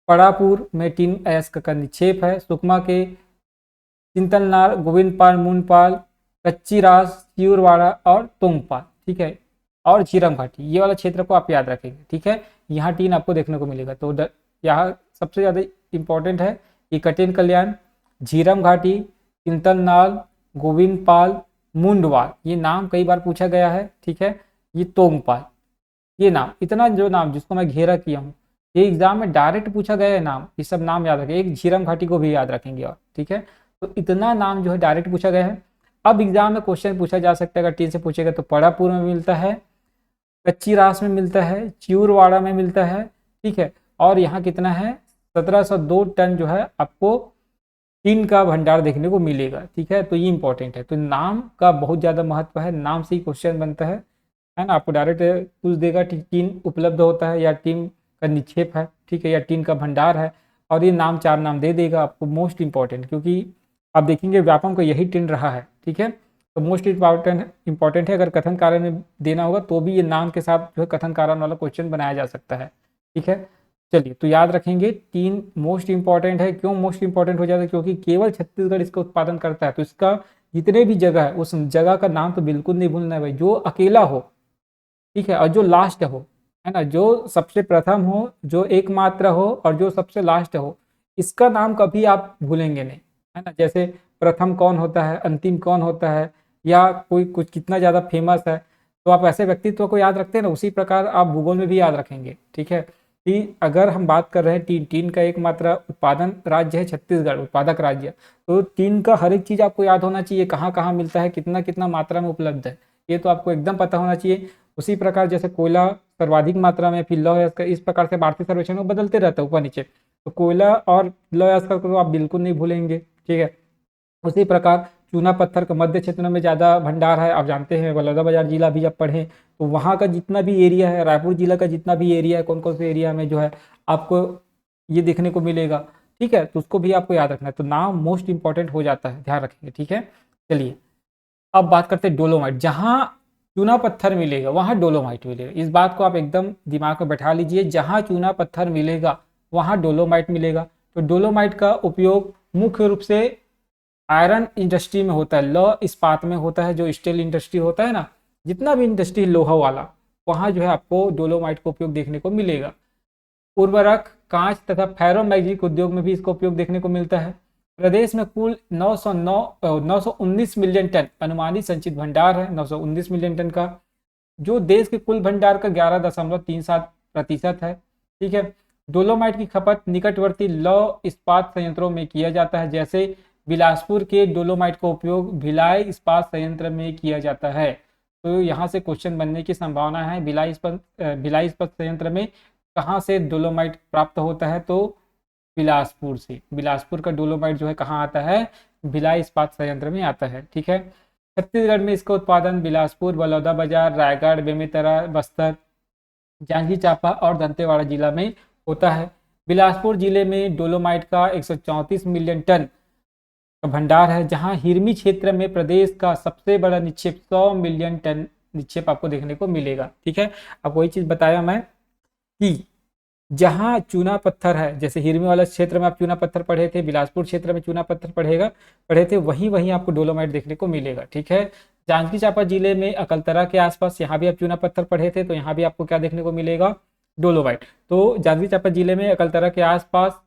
Speaker 1: पड़ापुर में टीन अयस्क का निक्षेप है। सुकमा के चिंतलनार, गोविंदपाल, मूनपाल, कच्चीरास, चियूरवाड़ा और तोंगपाल, ठीक है। और झीरम घाटी, ये वाला क्षेत्र को आप याद रखेंगे, ठीक है। यहाँ टीन आपको देखने को मिलेगा। तो यहाँ सबसे ज़्यादा इंपॉर्टेंट है कि कटेन कल्याण, झीरम घाटी, चिंतलनार, गोविंदपाल, मुंडवाल, ये नाम कई बार पूछा गया है, ठीक है। ये तोंगपाल, ये नाम, इतना जो नाम जिसको मैं घेरा किया हूँ, ये एग्जाम में डायरेक्ट पूछा गया है नाम, ये सब नाम याद रखें। एक झीरम घाटी को भी याद रखेंगे और, ठीक है। तो इतना नाम जो है डायरेक्ट पूछा गया है। अब एग्जाम में क्वेश्चन पूछा जा सकता है, अगर टीन से पूछेगा तो पड़ापुर में मिलता है, कच्ची रास में मिलता है, चियूरवाड़ा में मिलता है, ठीक है। और यहाँ कितना है, 1702 टन जो है आपको टीन का भंडार देखने को मिलेगा, ठीक है। तो ये इंपॉर्टेंट है। तो नाम का बहुत ज़्यादा महत्व है, नाम से ही क्वेश्चन बनता है ना। आपको डायरेक्ट पूछ देगा टीन उपलब्ध होता है या टीन का निक्षेप है, ठीक है, या टीन का भंडार है, और ये नाम, चार नाम दे देगा आपको, मोस्ट इंपॉर्टेंट, क्योंकि आप देखेंगे व्यापम का यही ट्रेंड रहा है, ठीक है। तो मोस्ट इंपॉर्टेंट है। अगर कथन कारण में देना होगा तो भी ये नाम के साथ जो है कथन कारण वाला क्वेश्चन बनाया जा सकता है, ठीक है। चलिए, तो याद रखेंगे टीन मोस्ट इंपॉर्टेंट है। क्यों मोस्ट इंपॉर्टेंट हो जाता है, क्योंकि केवल छत्तीसगढ़ इसका उत्पादन करता है। तो इसका जितने भी जगह है उस जगह का नाम तो बिल्कुल नहीं भूलना है भाई, जो अकेला हो, ठीक है, और जो लास्ट हो, है ना, जो सबसे प्रथम हो, जो एकमात्र हो और जो सबसे लास्ट हो, इसका नाम कभी आप भूलेंगे नहीं, है ना। जैसे प्रथम कौन होता है, अंतिम कौन होता है, या कोई कुछ कितना ज़्यादा फेमस है, तो आप ऐसे व्यक्तित्व को याद रखते हैं ना, उसी प्रकार आप भूगोल में भी याद रखेंगे, ठीक है। कि अगर हम बात कर रहे हैं टीन का एकमात्र उत्पादन राज्य है छत्तीसगढ़, उत्पादक राज्य, तो टीन का हर एक चीज़ आपको याद होना चाहिए, कहाँ कहाँ मिलता है, कितना कितना मात्रा में उपलब्ध है, ये तो आपको एकदम पता होना चाहिए। उसी प्रकार जैसे कोयला सर्वाधिक मात्रा में, फिर लौह अयस्क, इस प्रकार से भारतीय सर्वेक्षण में बदलते रहता है ऊपर नीचे, तो कोयला और लौह अयस्क को तो आप बिल्कुल नहीं भूलेंगे, ठीक है। उसी प्रकार चूना पत्थर का मध्य क्षेत्र में ज़्यादा भंडार है, आप जानते हैं। बलौदाबाजार जिला भी जब पढ़ें तो वहाँ का जितना भी एरिया है, रायपुर जिला का जितना भी एरिया है, कौन कौन से एरिया में जो है आपको ये देखने को मिलेगा, ठीक है। तो उसको भी आपको याद रखना है। तो नाम मोस्ट इंपॉर्टेंट हो जाता है, ध्यान रखेंगे, ठीक है। चलिए, अब बात करते हैं डोलोमाइट। जहाँ चूना पत्थर मिलेगा वहाँ डोलोमाइट मिलेगा, इस बात को आप एकदम दिमाग में बैठा लीजिए। जहाँ चूना पत्थर मिलेगा वहाँ डोलोमाइट मिलेगा। तो डोलोमाइट का उपयोग मुख्य रूप से आयरन इंडस्ट्री में होता है, लौह इस्पात में होता है, जो स्टील इंडस्ट्री होता है ना, जितना भी इंडस्ट्री लोहा वाला, वहाँ जो है आपको डोलोमाइट का उपयोग देखने को मिलेगा। उर्वरक, कांच तथा फेरोमैग्नेटिक उद्योग में भी इसका उपयोग देखने को मिलता है। प्रदेश में कुल 919 मिलियन टन अनुमानित संचित भंडार है, 919 मिलियन टन का, जो देश के कुल भंडार का 11.37% है, ठीक है। डोलोमाइट की खपत निकटवर्ती लौह इस्पात संयंत्रों में किया जाता है, जैसे बिलासपुर के डोलोमाइट का उपयोग भिलाई इस्पात संयंत्र में किया जाता है। तो यहाँ से क्वेश्चन बनने की संभावना है। भिलाई इस्पात संयंत्र में कहाँ से डोलोमाइट प्राप्त होता है, तो बिलासपुर से। बिलासपुर का डोलोमाइट जो है कहाँ आता है, भिलाई इस्पात संयंत्र में आता है, ठीक है। छत्तीसगढ़ में इसका उत्पादन बिलासपुर, बलौदाबाजार, रायगढ़, बेमेतरा, बस्तर, जांजगीर चांपा और दंतेवाड़ा जिला में होता है। बिलासपुर जिले में डोलोमाइट का 134 मिलियन टन का भंडार है, जहां हिरमी क्षेत्र में प्रदेश का सबसे बड़ा निक्षेप 100 मिलियन टन निक्षेप आपको देखने को मिलेगा, ठीक है। अब वही चीज बताया मैं कि जहां चूना पत्थर है, जैसे हिरमी वाला क्षेत्र में आप चूना पत्थर पढ़े थे, बिलासपुर क्षेत्र में चूना पत्थर पढ़े थे, वहीं वहीं आपको डोलोमाइट देखने को मिलेगा, ठीक है। जांजगीर चांपा जिले में अकलतरा के आसपास, यहाँ भी आप चूना पत्थर पढ़े थे, तो यहाँ भी आपको क्या देखने को मिलेगा, डोलोमाइट। तो जांजगीर चांपा जिले में अकलतरा के आसपास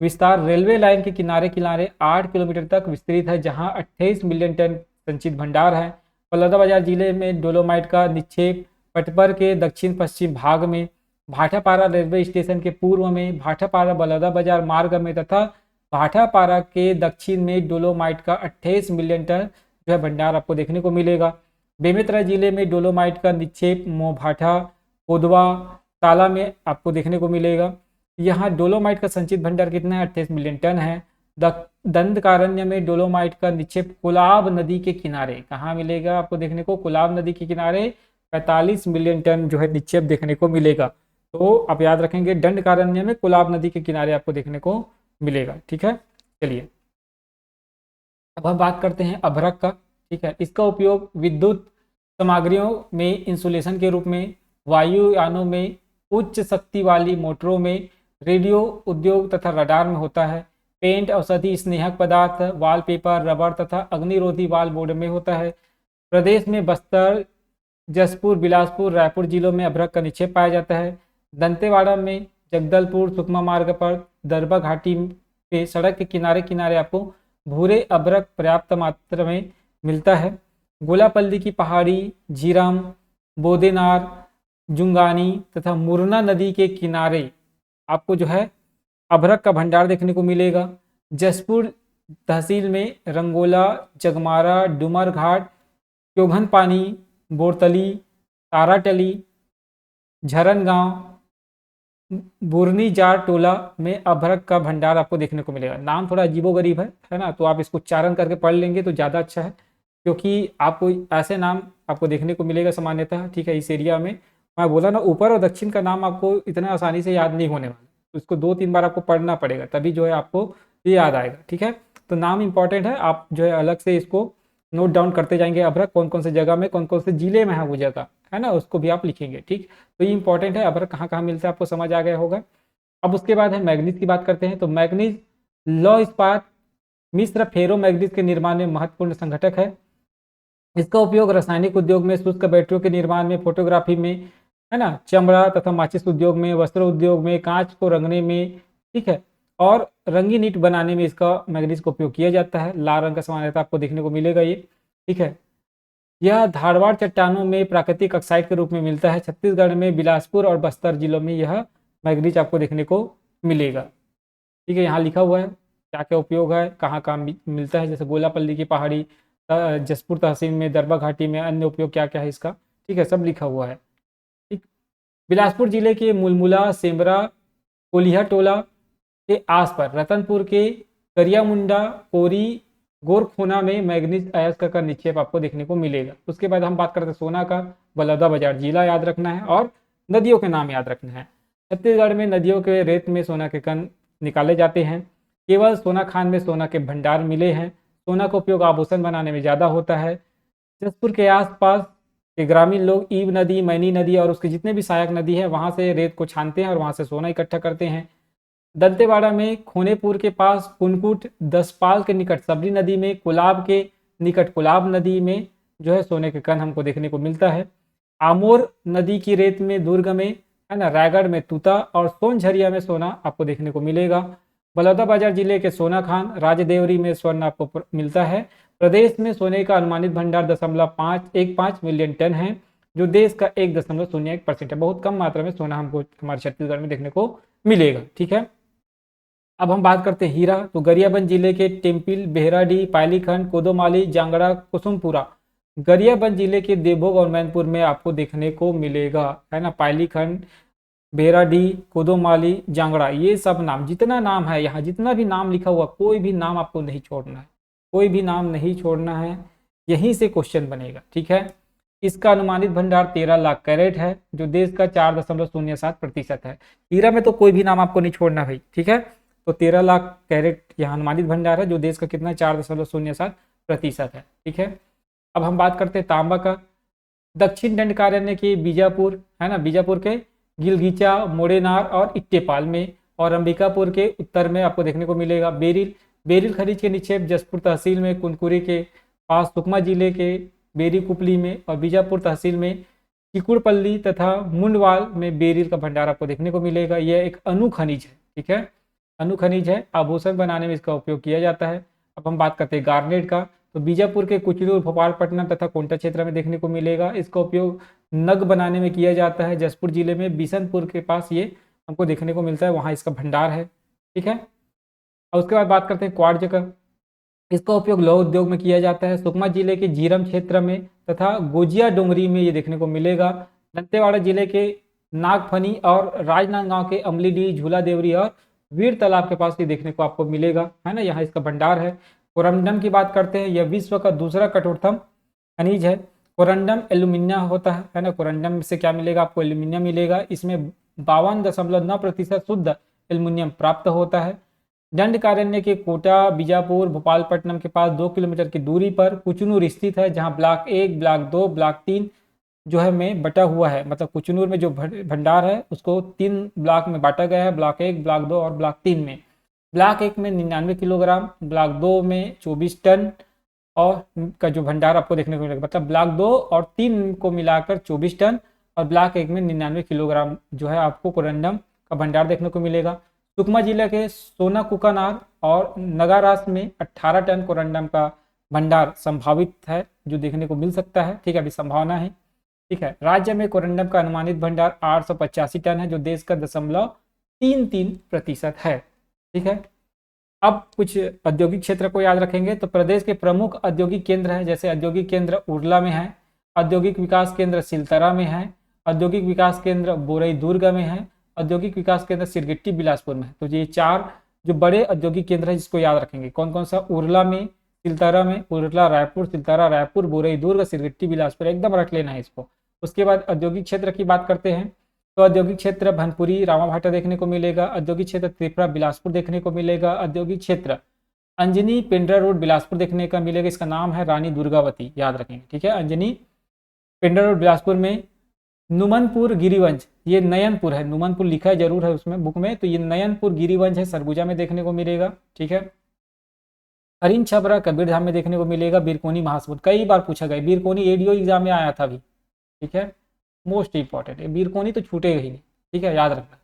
Speaker 1: विस्तार रेलवे लाइन के किनारे किनारे 8 किलोमीटर तक विस्तृत है, जहां 28 मिलियन टन संचित भंडार है। बलौदाबाजार जिले में डोलोमाइट का निक्षेप पटपर के दक्षिण पश्चिम भाग में, भाटापारा रेलवे स्टेशन के पूर्व में, भाटापारा बलौदाबाजार मार्ग में तथा भाटापारा के दक्षिण में डोलोमाइट का 28 मिलियन टन जो है भंडार आपको देखने को मिलेगा। बेमेतरा जिले में डोलोमाइट का निक्षेप मोभाटा, कोदवा, ताला में आपको देखने को मिलेगा। यहाँ डोलोमाइट का संचित भंडार कितना है? 28 मिलियन टन है। दंडकारण्य में डोलोमाइट का निक्षेप कोलाब नदी के किनारे, कहाँ मिलेगा आपको देखने को? कोलाब नदी के किनारे 45 मिलियन टन जो है निक्षेप देखने को मिलेगा। तो आप याद रखेंगे, दंडकारण्य में कोलाब नदी के किनारे आपको देखने को मिलेगा। ठीक है, चलिए अब हम बात करते हैं अभ्रक का। ठीक है, इसका उपयोग विद्युत सामग्रियों में इंसुलेशन के रूप में, वायुयानों में, उच्च शक्ति वाली मोटरों में, रेडियो उद्योग तथा रडार में होता है। पेंट, औषधि, स्नेहक पदार्थ, वॉलपेपर, रबर तथा अग्निरोधी वॉल बोर्ड में होता है। प्रदेश में बस्तर, जसपुर, बिलासपुर, रायपुर जिलों में अभ्रक का निक्षेप पाया जाता है। दंतेवाड़ा में, जगदलपुर सुकमा मार्ग पर, दरबा घाटी पे सड़क के किनारे किनारे आपको भूरे अभ्रक पर्याप्त मात्रा में मिलता है। गोलापल्ली की पहाड़ी, झीरम, बोदेनार, जुंगानी तथा मुरना नदी के किनारे आपको जो है अभ्रक का भंडार देखने को मिलेगा। जसपुर तहसील में रंगोला, जगमारा, डुमर घाट, क्योघन पानी, बोरतली, ताराटली, झरन गांव, बुरनी जार टोला में अभ्रक का भंडार आपको देखने को मिलेगा। नाम थोड़ा अजीबोगरीब है ना, तो आप इसको उच्चारण करके पढ़ लेंगे तो ज़्यादा अच्छा है, क्योंकि आपको ऐसे नाम आपको देखने को मिलेगा सामान्यतः। ठीक है, इस एरिया में मैं बोला ना, ऊपर और दक्षिण का नाम आपको इतना आसानी से याद नहीं होने वाला, तो इसको 2-3 बार आपको पढ़ना पड़ेगा, तभी जो है आपको ये याद आएगा। ठीक है, तो नाम इंपॉर्टेंट है, आप जो है अलग से इसको नोट डाउन करते जाएंगे। अभ्रक कौन कौन से जगह में, कौन कौन से जिले में है वो जगह, है ना, उसको भी आप लिखेंगे। ठीक, तो ये इंपॉर्टेंट है, अभ्रक कहाँ कहाँ मिलता है आपको समझ आ गया होगा। अब उसके बाद है मैग्नीज की बात करते हैं। तो मैग्नीज लौह इस्पात, मिश्र, फेरो मैग्नीज के निर्माण में महत्वपूर्ण संघटक है। इसका उपयोग रासायनिक उद्योग में, शुष्क बैटरियों के निर्माण में, फोटोग्राफी में, है ना, चमड़ा तथा माचिस उद्योग में, वस्त्र उद्योग में, कांच को रंगने में, ठीक है, और रंगीन ईंट बनाने में इसका मैग्नीज का उपयोग किया जाता है। लाल रंग का सामान्यतः आपको देखने को मिलेगा ये। ठीक है, यह धारवाड़ चट्टानों में प्राकृतिक ऑक्साइड के रूप में मिलता है। छत्तीसगढ़ में बिलासपुर और बस्तर जिलों में यह मैग्नीज आपको देखने को मिलेगा। ठीक है, यहाँ लिखा हुआ है क्या क्या उपयोग है, कहाँ कहाँ मिलता है, जैसे गोलापल्ली की पहाड़ी, जसपुर तहसील में, दरबा घाटी में, अन्य उपयोग क्या क्या है इसका। ठीक है, सब लिखा हुआ है। ठीक, बिलासपुर जिले के मुलमुला, सेमरा, कोलिया टोला के आस पर रतनपुर के करियामुंडा, कोरी, गोरखोना में मैग्नीज अयस्क का निक्षेप आपको देखने को मिलेगा। उसके बाद हम बात करते हैं सोना का। बलौदाबाजार जिला याद रखना है और नदियों के नाम याद रखना है। छत्तीसगढ़ में नदियों के रेत में सोना के कण निकाले जाते हैं। केवल सोना खान में सोना के भंडार मिले हैं। सोना का उपयोग आभूषण बनाने में ज़्यादा होता है। जसपुर के आसपास के ग्रामीण लोग ईब नदी, मैनी नदी और उसके जितने भी सहायक नदी है वहाँ से रेत को छानते हैं और वहाँ से सोना इकट्ठा करते हैं। दंतेवाड़ा में खोनेपुर के पास पुनकुट, दसपाल के निकट सबरी नदी में, कुलाब के निकट कुलाब नदी में जो है सोने के कण हमको देखने को मिलता है। आमोर नदी की रेत में दुर्ग में, है ना, रायगढ़ में तूता और सोनझरिया में सोना आपको देखने को मिलेगा। बलौदाबाजार जिले के सोना खान, राजदेवरी में स्वर्ण आपको मिलता है। प्रदेश में सोने का अनुमानित भंडार 0.15 मिलियन टन है, जो देश का 1.01% है। बहुत कम मात्रा में सोना हमको हमारे छत्तीसगढ़ में देखने को मिलेगा। ठीक है, अब हम बात करते हैं हीरा। तो गरियाबंद जिले के टेम्पिल, बेहराडी, पायलीखंड, कोदोमाली, जांगड़ा, कुसुमपुरा, गरियाबंद जिले के देवभोग और मैनपुर में आपको देखने को मिलेगा, है ना। पायलीखंड, बेहराडी, कोदोमाली, जांगड़ा, ये सब नाम, जितना नाम है यहाँ, जितना भी नाम लिखा हुआ, कोई भी नाम आपको नहीं छोड़ना है, कोई भी नाम नहीं छोड़ना है, यहीं से क्वेश्चन बनेगा। ठीक है, इसका अनुमानित भंडार 13 लाख कैरेट है, जो देश का 4.07% है। हीरा में तो कोई भी नाम आपको नहीं छोड़ना भाई। ठीक है, तो 13 लाख कैरेट यहाँ अनुमानित भंडार है, जो देश का कितना 4.07% है। ठीक है, अब हम बात करते हैं तांबा का। दक्षिण दंडकारण्य के बीजापुर, है ना, बीजापुर के गिलगीचा, मोड़ेनार और इट्टेपाल में, और अंबिकापुर के उत्तर में आपको देखने को मिलेगा। बेरिल खनिज के निक्षेप जसपुर तहसील में, कुनकुरी के पास, सुकमा जिले के बेरी कुपली में, और बीजापुर तहसील में चिकुड़पल्ली तथा मुंडवाल में बेरिल का भंडार आपको देखने को मिलेगा। यह एक अणु खनिज है, ठीक है, अणु खनिज है। आभूषण बनाने में इसका उपयोग किया जाता है। अब हम बात करते हैं गार्नेट का, तो बीजापुर के कुचलूर, भोपालपट्टनम तथा कोंटा क्षेत्र में देखने को मिलेगा। इसका उपयोग नग बनाने में किया जाता है। जसपुर जिले में बिशनपुर के पास ये हमको देखने को मिलता है, वहाँ इसका भंडार है, ठीक है। और उसके बाद बात करते हैं क्वार्ट्ज का, इसका उपयोग लौह उद्योग में किया जाता है। सुकमा जिले के जीरम क्षेत्र में तथा गोजिया डोंगरी में ये देखने को मिलेगा। दंतेवाड़ा जिले के नागफनी और राजनांदगांव के अमलीडीह, झूला देवरी और वीर तालाब के पास ये देखने को आपको मिलेगा, है ना, यहाँ इसका भंडार है। कोरंडम की बात करते हैं, यह विश्व का दूसरा कठोरतम खनिज है। कोरंडम एल्यूमिनियम होता है ना, कोरंडम से क्या मिलेगा आपको, एल्यूमिनियम मिलेगा। इसमें 52.9% शुद्ध एल्यूमिनियम प्राप्त होता है। दंडकारण्य के कोटा, बीजापुर, भोपालपट्टनम के पास 2 किलोमीटर की दूरी पर कुचनूर स्थित है, जहां ब्लॉक 1, ब्लॉक 2, ब्लॉक 3 जो है में बटा हुआ है। मतलब कुचनूर में जो भंडार है उसको 3 ब्लॉक में बांटा गया है, ब्लॉक 1, ब्लॉक 2 और ब्लॉक 3 में। ब्लॉक 1 में 99 किलोग्राम, ब्लॉक 2 में 24 टन और का जो भंडार आपको देखने को मिलेगा, मतलब ब्लॉक 2 और 3 को मिलाकर 24 टन और ब्लॉक 1 में 99 किलोग्राम जो है आपको कोरंडम का भंडार देखने को मिलेगा। सुकमा जिले के सोना कुकानार और नगारास में 18 टन कोरंडम का भंडार संभावित है, जो देखने को मिल सकता है, ठीक है, अभी संभावना है, ठीक है। राज्य में कोरंडम का अनुमानित भंडार 885 टन है, जो देश का 0.33% है, ठीक है। अब कुछ औद्योगिक क्षेत्र को याद रखेंगे, तो प्रदेश के प्रमुख औद्योगिक केंद्र हैं, जैसे औद्योगिक केंद्र उरला में है, औद्योगिक विकास केंद्र सिलतरा में है, औद्योगिक विकास केंद्र बोरई दुर्ग में है, औद्योगिक विकास केंद्र सिरगिट्टी बिलासपुर में। तो ये 4 जो बड़े औद्योगिक केंद्र है जिसको याद रखेंगे, कौन कौन सा, उरला में, सिलतरा में, उरला रायपुर, सिलतरा रायपुर, बोरई दुर्ग, सिरगिट्टी बिलासपुर, एकदम रख लेना है इसको। उसके बाद औद्योगिक क्षेत्र की बात करते हैं, तो औद्योगिक क्षेत्र भनपुरी, रामाभाटा देखने को मिलेगा। औद्योगिक क्षेत्र त्रिपुरा, बिलासपुर देखने को मिलेगा। औद्योगिक क्षेत्र अंजनी, पेंड्रा रोड, बिलासपुर देखने का मिलेगा। इसका नाम है रानी दुर्गावती, याद रखेंगे, ठीक है। अंजनी, पेंड्रा रोड, बिलासपुर में। नुमनपुर गिरिवंश, ये नयनपुर है, नुमनपुर लिखा है जरूर है उसमें बुक में, तो ये नयनपुर गिरिवंश है, सरगुजा में देखने को मिलेगा, ठीक है। हरिन छबरा कबीरधाम में देखने को मिलेगा। बीरकोनी महासमुंद, कई बार पूछा गया, बीरकोनी एडीओ एग्जाम में आया था अभी, ठीक है, मोस्ट इंपॉर्टेंट है, बीरकोनी तो छूटेगा ही नहीं, ठीक है, याद रखना,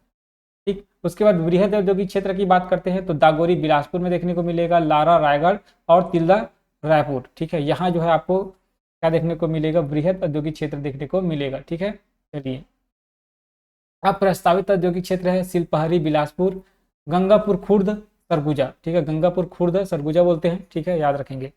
Speaker 1: ठीक। उसके बाद बृहद औद्योगिक क्षेत्र की बात करते हैं, तो दागोरी बिलासपुर में देखने को मिलेगा, लारा रायगढ़ और तिल्दा रायपुर, ठीक है। यहाँ जो है आपको क्या देखने को मिलेगा, बृहद औद्योगिक क्षेत्र देखने को मिलेगा, ठीक है। चलिए, अब प्रस्तावित औद्योगिक क्षेत्र है सिलपहरी, बिलासपुर, गंगापुर खुर्द, सरगुजा, ठीक है, गंगापुर खुर्द सरगुजा बोलते हैं, ठीक है, याद रखेंगे।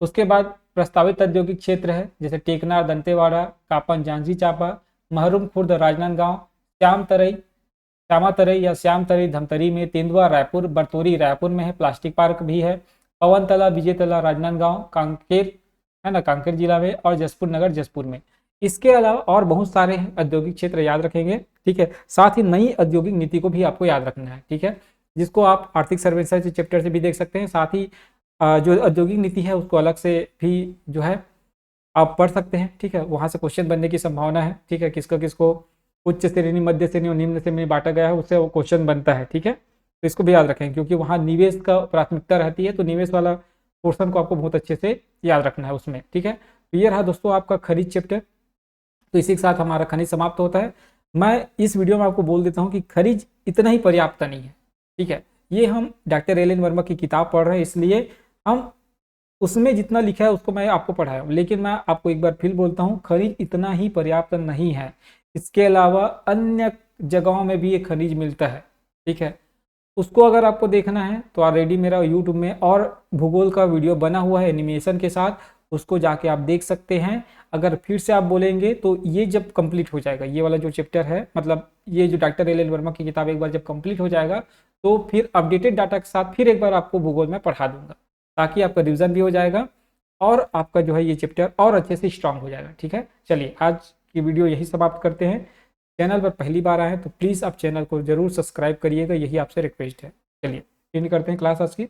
Speaker 1: उसके बाद प्रस्तावित औद्योगिक क्षेत्र है जैसे टेकनार, दंतेवाड़ा, कापन, झांसी चांपा, महरूम खुर्द, राजनांदगांव, श्यामातरई या श्यामतरई धमतरी में, तेंदुआ रायपुर, बरतौरी रायपुर में है, प्लास्टिक पार्क भी है, पवनतला, विजयतला, राजनांदगांव, कांकेर है ना, कांकेर जिला में, और जसपुर नगर जसपुर में। इसके अलावा और बहुत सारे हैं औद्योगिक क्षेत्र, याद रखेंगे, ठीक है। साथ ही नई औद्योगिक नीति को भी आपको याद रखना है, ठीक है, जिसको आप आर्थिक सर्वेक्षण चैप्टर से भी देख सकते हैं। साथ ही जो औद्योगिक नीति है उसको अलग से भी जो है आप पढ़ सकते हैं, ठीक है, वहाँ से क्वेश्चन बनने की संभावना है, ठीक है। किसको किसको उच्च श्रेणी, मध्य श्रेणी और निम्न श्रेणी में बांटा गया है, उससे वो क्वेश्चन बनता है, ठीक है। तो इसको भी याद रखें, क्योंकि वहाँ निवेश का प्राथमिकता रहती है, तो निवेश वाला पोर्शन को आपको बहुत अच्छे से याद रखना है उसमें, ठीक है। तो ये रहा दोस्तों आपका खनिज चैप्टर। तो इसी के साथ हमारा खनिज समाप्त होता है। मैं इस वीडियो में आपको बोल देता हूँ कि खनिज इतना ही पर्याप्त नहीं है, ठीक है। ये हम डॉक्टर एल एन वर्मा की किताब पढ़ रहे हैं, इसलिए हम उसमें जितना लिखा है उसको मैं आपको पढ़ाया हूँ, लेकिन मैं आपको एक बार फिर बोलता हूँ, खनिज इतना ही पर्याप्त नहीं है। इसके अलावा अन्य जगहों में भी ये खनिज मिलता है, ठीक है। उसको अगर आपको देखना है तो ऑलरेडी मेरा यूट्यूब में और भूगोल का वीडियो बना हुआ है एनिमेशन के साथ, उसको जाके आप देख सकते हैं। अगर फिर से आप बोलेंगे तो ये जब कंप्लीट हो जाएगा, ये वाला जो चैप्टर है, मतलब ये जो डॉक्टर एल एन वर्मा की किताब एक बार जब कंप्लीट हो जाएगा तो फिर अपडेटेड डाटा के साथ फिर एक बार आपको भूगोल में पढ़ा दूंगा, ताकि आपका रिविजन भी हो जाएगा और आपका जो है ये चैप्टर और अच्छे से स्ट्रांग हो जाएगा, ठीक है। चलिए, आज की वीडियो यही समाप्त करते हैं। चैनल पर पहली बार आए हैं तो प्लीज़ आप चैनल को जरूर सब्सक्राइब करिएगा, यही आपसे रिक्वेस्ट है। चलिए, एंड करते हैं क्लास आज की।